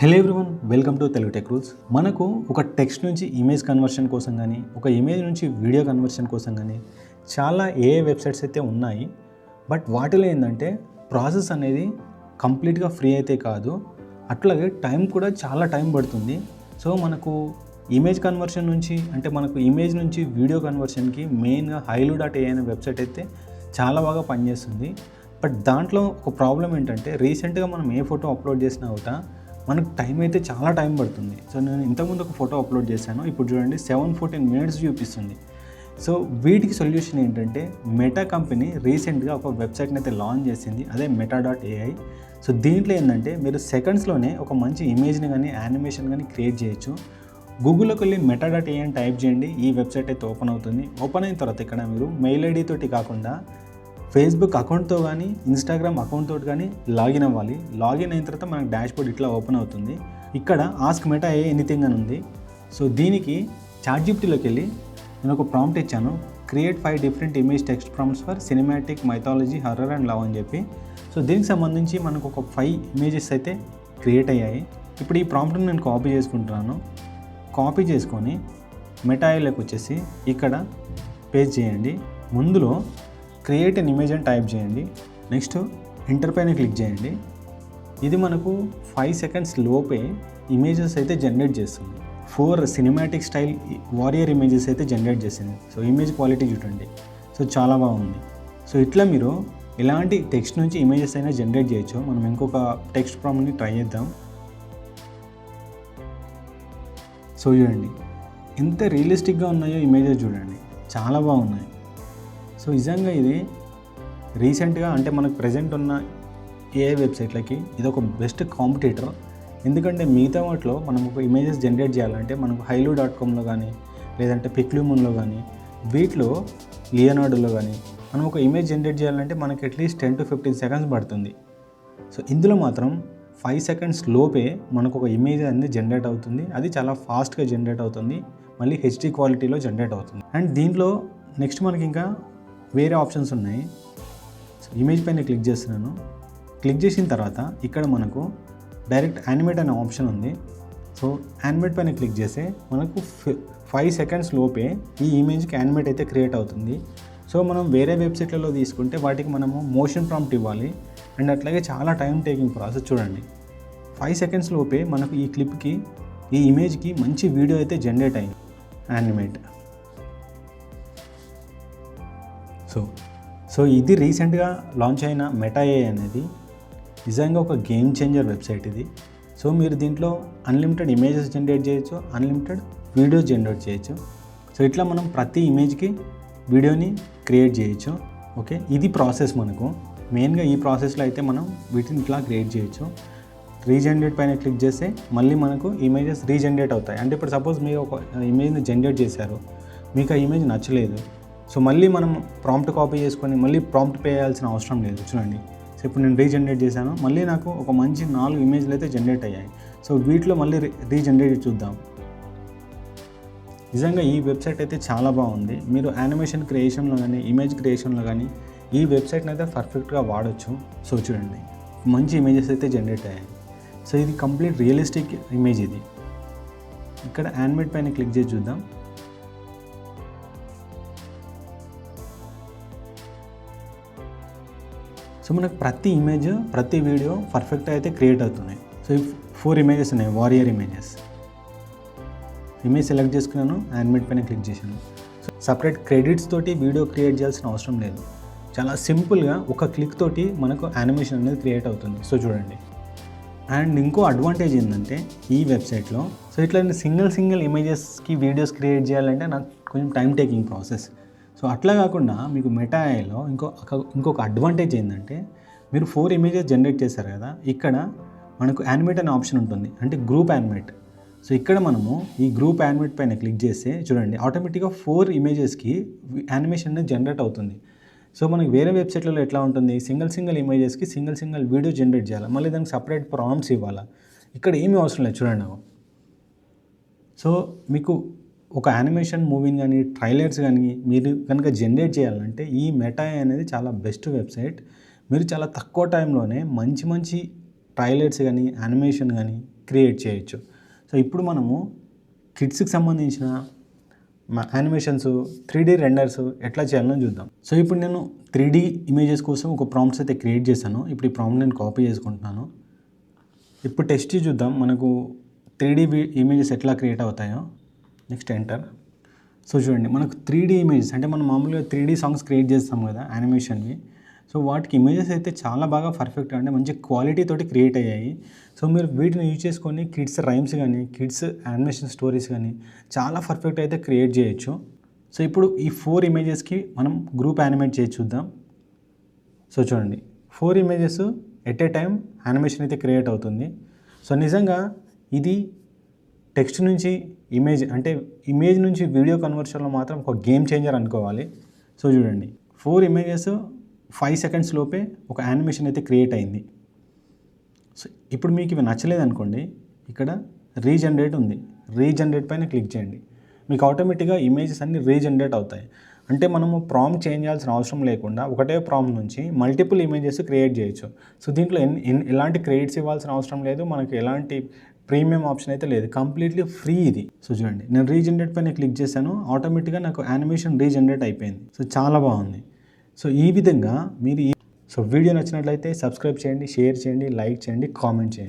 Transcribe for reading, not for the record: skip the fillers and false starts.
Hello everyone, welcome to Telugu tech rules. మనకు ఒక text నుంచి ఇమేజ్ కన్వర్షన్ కోసం కానీ, ఒక ఇమేజ్ నుంచి వీడియో కన్వర్షన్ కోసం కానీ చాలా వెబ్సైట్స్ అయితే ఉన్నాయి. బట్ వాటిలో ఏంటంటే ప్రాసెస్ అనేది కంప్లీట్గా ఫ్రీ అయితే కాదు, అట్లాగే టైం కూడా చాలా టైం పడుతుంది. సో మనకు ఇమేజ్ కన్వర్షన్ నుంచి అంటే మనకు ఇమేజ్ నుంచి వీడియో కన్వర్షన్కి మెయిన్గా hailu.ai అనే వెబ్సైట్ అయితే చాలా బాగా పనిచేస్తుంది. బట్ దాంట్లో ఒక ప్రాబ్లం ఏంటంటే రీసెంట్గా మనం ఏ ఫోటో అప్లోడ్ చేసినా కూడా మనకు టైం అయితే చాలా టైం పడుతుంది. సో నేను ఇంతకుముందు ఒక ఫోటో అప్లోడ్ చేశాను, ఇప్పుడు చూడండి 7:14 minutes చూపిస్తుంది. సో వీటికి సొల్యూషన్ ఏంటంటే మెటా కంపెనీ రీసెంట్గా ఒక వెబ్సైట్ని అయితే లాంచ్ చేసింది, అదే meta.ai. సో దీంట్లో ఏంటంటే మీరు సెకండ్స్లోనే ఒక మంచి ఇమేజ్ని కానీ యానిమేషన్ కానీ క్రియేట్ చేయొచ్చు. గూగుల్లోకి వెళ్ళి meta.ai అని టైప్ చేయండి, ఈ వెబ్సైట్ అయితే ఓపెన్ అవుతుంది. ఓపెన్ అయిన తర్వాత ఇక్కడ మీరు మెయిల్ ఐడి తోటి కాకుండా ఫేస్బుక్ అకౌంట్తో కానీ ఇన్స్టాగ్రామ్ అకౌంట్ తోటి కానీ లాగిన్ అవ్వాలి. లాగిన్ అయిన తర్వాత మనకు డాష్బోర్డ్ ఇట్లా ఓపెన్ అవుతుంది. ఇక్కడ ఆస్క్ మెటా ఏ ఎనీథింగ్ అని ఉంది. సో దీనికి చాట్‌జిపిటీలోకి వెళ్ళి నేను ఒక ప్రాంప్ట్ ఇచ్చాను, create 5 different image text prompts for cinematic, mythology, horror and love అని చెప్పి. సో దీనికి సంబంధించి మనకు ఒక 5 ఇమేజెస్ అయితే క్రియేట్ అయ్యాయి. ఇప్పుడు ఈ ప్రాంప్ట్ని నేను కాపీ చేసుకుంటున్నాను. కాపీ చేసుకొని మెటా ఏలోకి వచ్చేసి ఇక్కడ పేస్ట్ చేయండి. ముందులో క్రియేట్ అన్ ఇమేజ్ అని టైప్ చేయండి. నెక్స్ట్ ఎంటర్ పైన క్లిక్ చేయండి. ఇది మనకు 5 seconds లోపే ఇమేజెస్ అయితే జనరేట్ చేస్తుంది. 4 సినిమాటిక్ స్టైల్ వారియర్ ఇమేజెస్ అయితే జనరేట్ చేసింది. సో ఇమేజ్ క్వాలిటీ చూడండి, సో చాలా బాగుంది. సో ఇట్లా మీరు ఎలాంటి టెక్స్ట్ నుంచి ఇమేజెస్ అయినా జనరేట్ చేయొచ్చు. మనం ఇంకొక టెక్స్ట్ ప్రాంప్ట్ని ట్రై చేద్దాం. సో చూడండి ఎంత రియలిస్టిక్గా ఉన్నాయో ఇమేజెస్, చూడండి చాలా బాగున్నాయి. సో నిజంగా ఇది రీసెంట్గా అంటే మనకు ప్రజెంట్ ఉన్న ఏఐ వెబ్సైట్లకి ఇది ఒక బెస్ట్ కాంపిటీటర్. ఎందుకంటే మిగతా వాటిలో మనం ఒక ఇమేజెస్ జనరేట్ చేయాలంటే మనకు hailu.comలో కానీ లేదంటే పిక్లుమన్లో కానీ వీటిలో లియోనార్డోలో కానీ మనం ఒక ఇమేజ్ జనరేట్ చేయాలంటే మనకి అట్లీస్ట్ 10 to 15 seconds పడుతుంది. సో ఇందులో మాత్రం 5 seconds లోపే మనకు ఒక ఇమేజ్ అనేది జనరేట్ అవుతుంది. అది చాలా ఫాస్ట్గా జనరేట్ అవుతుంది, మళ్ళీ హెచ్డి క్వాలిటీలో జనరేట్ అవుతుంది. అండ్ దీంట్లో నెక్స్ట్ మనకి ఇంకా వేరే ఆప్షన్స్ ఉన్నాయి. సో ఇమేజ్ పైన క్లిక్ చేస్తున్నాను. క్లిక్ చేసిన తర్వాత ఇక్కడ మనకు డైరెక్ట్ యానిమేట్ అనే ఆప్షన్ ఉంది. సో యానిమేట్ పైన క్లిక్ చేస్తే మనకు 5 seconds లోపే ఈ ఇమేజ్కి యానిమేట్ అయితే క్రియేట్ అవుతుంది. సో మనం వేరే వెబ్సైట్లలో తీసుకుంటే వాటికి మనము మోషన్ ప్రాంప్ట్ ఇవ్వాలి అండ్ అట్లాగే చాలా టైం టేకింగ్ ప్రాసెస్. చూడండి 5 seconds లోపే మనకు ఈ క్లిప్కి ఈ ఇమేజ్కి మంచి వీడియో అయితే జనరేట్ అయింది యానిమేట్. సో ఇది రీసెంట్గా లాంచ్ అయిన మెటా ఏఐ అనేది నిజంగా ఒక గేమ్ చేంజర్ వెబ్సైట్ ఇది. సో మీరు దీంట్లో అన్లిమిటెడ్ ఇమేజెస్ జనరేట్ చేయొచ్చు, అన్లిమిటెడ్ వీడియోస్ జనరేట్ చేయొచ్చు. సో ఇట్లా మనం ప్రతి ఇమేజ్కి వీడియోని క్రియేట్ చేయొచ్చు. ఓకే, ఇది ప్రాసెస్. మనకు మెయిన్గా ఈ ప్రాసెస్లో అయితే మనం వీటిని ఇట్లా క్రియేట్ చేయొచ్చు. రీజనరేట్ పైన క్లిక్ చేస్తే మళ్ళీ మనకు ఇమేజెస్ రీజనరేట్ అవుతాయి. అంటే ఇప్పుడు సపోజ్ మీరు ఒక ఇమేజ్ని జనరేట్ చేశారు, మీకు ఆ ఇమేజ్ నచ్చలేదు, సో మళ్ళీ మనం ప్రాంప్ట్ కాపీ చేసుకొని మళ్ళీ ప్రాంప్ట్ పే చేయాల్సిన అవసరం లేదు. చూడండి, సో ఇప్పుడు నేను రీజనరేట్ చేశాను, మళ్ళీ నాకు ఒక మంచి 4 ఇమేజ్లు అయితే జనరేట్ అయ్యాయి. సో వీటిలో మళ్ళీ రీజనరేట్ చూద్దాం. నిజంగా ఈ వెబ్సైట్ అయితే చాలా బాగుంది. మీరు యానిమేషన్ క్రియేషన్లో కానీ ఇమేజ్ క్రియేషన్లో కానీ ఈ వెబ్సైట్ని అయితే పర్ఫెక్ట్గా వాడచ్చు. సో చూడండి మంచి ఇమేజెస్ అయితే జనరేట్ అయ్యాయి. సో ఇది కంప్లీట్ రియలిస్టిక్ ఇమేజ్. ఇది ఇక్కడ యానిమేట్ పైన క్లిక్ చేసి చూద్దాం. సో మనకు ప్రతి ఇమేజ్ ప్రతి వీడియో పర్ఫెక్ట్గా అయితే క్రియేట్ అవుతున్నాయి. సో 4 ఇమేజెస్ ఉన్నాయి, వారియర్ ఇమేజెస్. ఇమేజ్ సెలెక్ట్ చేసుకున్నాను, యానిమేట్ పైన క్లిక్ చేశాను. సో సపరేట్ క్రెడిట్స్ తోటి వీడియో క్రియేట్ చేయాల్సిన అవసరం లేదు. చాలా సింపుల్గా ఒక క్లిక్ తోటి మనకు యానిమేషన్ అనేది క్రియేట్ అవుతుంది. సో చూడండి. అండ్ ఇంకో అడ్వాంటేజ్ ఏంటంటే ఈ వెబ్సైట్లో సో ఇట్లా సింగిల్ ఇమేజెస్కి వీడియోస్ క్రియేట్ చేయాలంటే నాకు కొంచెం టైం టేకింగ్ ప్రాసెస్. సో అట్లా కాకుండా మీకు మెటా ఏఐలో ఇంకొక అడ్వాంటేజ్ ఏంటంటే మీరు 4 ఇమేజెస్ జనరేట్ చేశారు కదా, ఇక్కడ మనకు యానిమేట్ అనే ఆప్షన్ ఉంటుంది, అంటే గ్రూప్ యానిమేట్. సో ఇక్కడ మనము ఈ గ్రూప్ యానిమేట్ పైన క్లిక్ చేస్తే చూడండి ఆటోమేటిక్గా 4 ఇమేజెస్కి యానిమేషన్ అనేది జనరేట్ అవుతుంది. సో మనకి వేరే వెబ్సైట్లలో ఎట్లా ఉంటుంది, సింగిల్ ఇమేజెస్కి సింగిల్ వీడియో జనరేట్ చేయాలి, మళ్ళీ దానికి సపరేట్ ప్రాంప్ట్స్ ఇవ్వాలి. ఇక్కడ ఏమీ అవసరం లేదు. చూడండి, సో మీకు ఒక యానిమేషన్ మూవీని కానీ ట్రైలర్స్ కానీ మీరు కనుక జనరేట్ చేయాలంటే ఈ మెటా అనేది చాలా బెస్ట్ వెబ్సైట్. మీరు చాలా తక్కువ టైంలోనే మంచి ట్రైలర్స్ కానీ యానిమేషన్ కానీ క్రియేట్ చేయొచ్చు. సో ఇప్పుడు మనము కిడ్స్కి సంబంధించిన యానిమేషన్స్ 3D రెండర్స్ ఎట్లా చేయాలో చూద్దాం. సో ఇప్పుడు నేను 3D ఇమేజెస్ కోసం ఒక ప్రాంప్ట్స్ అయితే క్రియేట్ చేశాను. ఇప్పుడు ఈ ప్రాంప్ట్ నేను కాపీ చేసుకుంటున్నాను. ఇప్పుడు టెస్ట్ చూద్దాం మనకు 3D ఇమేజెస్ ఎట్లా క్రియేట్ అవుతాయో. Next enter. సో చూడండి మనకు 3D ఇమేజెస్ అంటే మనం మామూలుగా 3D సాంగ్స్ క్రియేట్ చేస్తాం కదా యానిమేషన్వి. సో వాటికి ఇమేజెస్ అయితే చాలా బాగా పర్ఫెక్ట్గా అంటే మంచి క్వాలిటీ తోటి క్రియేట్ అయ్యాయి. సో మీరు వీటిని యూజ్ చేసుకొని కిడ్స్ రైమ్స్ కానీ కిడ్స్ యానిమేషన్ స్టోరీస్ కానీ చాలా పర్ఫెక్ట్ అయితే క్రియేట్ చేయొచ్చు. సో ఇప్పుడు ఈ 4 ఇమేజెస్కి మనం గ్రూప్ యానిమేట్ చేసి చూద్దాం. సో చూడండి 4 images at a time animation అయితే క్రియేట్ అవుతుంది. సో నిజంగా ఇది టెక్స్ట్ నుంచి ఇమేజ్ అంటే ఇమేజ్ నుంచి వీడియో కన్వర్షన్లో మాత్రం ఒక గేమ్ చేంజర్ అనుకోవాలి. సో చూడండి 4 ఇమేజెస్ 5 సెకండ్స్ లోపే ఒక యానిమేషన్ అయితే క్రియేట్ అయింది. సో ఇప్పుడు మీకు ఇవి నచ్చలేదు అనుకోండి, ఇక్కడ రీజనరేట్ ఉంది. రీజనరేట్ పైన క్లిక్ చేయండి. మీకు ఆటోమేటిక్గా ఇమేజెస్ అన్నీ రీజనరేట్ అవుతాయి. అంటే మనము ప్రాంప్ట్ చేంజ్ చేయాల్సిన అవసరం లేకుండా ఒకటే ప్రాంప్ట్ నుంచి మల్టిపుల్ ఇమేజెస్ క్రియేట్ చేయొచ్చు. సో దీంట్లో ఎలాంటి క్రెడిట్స్ ఇవ్వాల్సిన అవసరం లేదు, మనకి ఎలాంటి ప్రీమియం ఆప్షన్ అయితే లేదు, కంప్లీట్లీ ఫ్రీ ఇది. సో చూడండి నేను రీజనరేట్ పైన క్లిక్ చేశాను, ఆటోమేటిక్గా నాకు యానిమేషన్ రీజనరేట్ అయిపోయింది. సో చాలా బాగుంది. సో ఈ విధంగా మీరు వీడియో నచ్చినట్లయితే సబ్స్క్రైబ్ చేయండి, షేర్ చేయండి, లైక్ చేయండి, కామెంట్ చేయండి.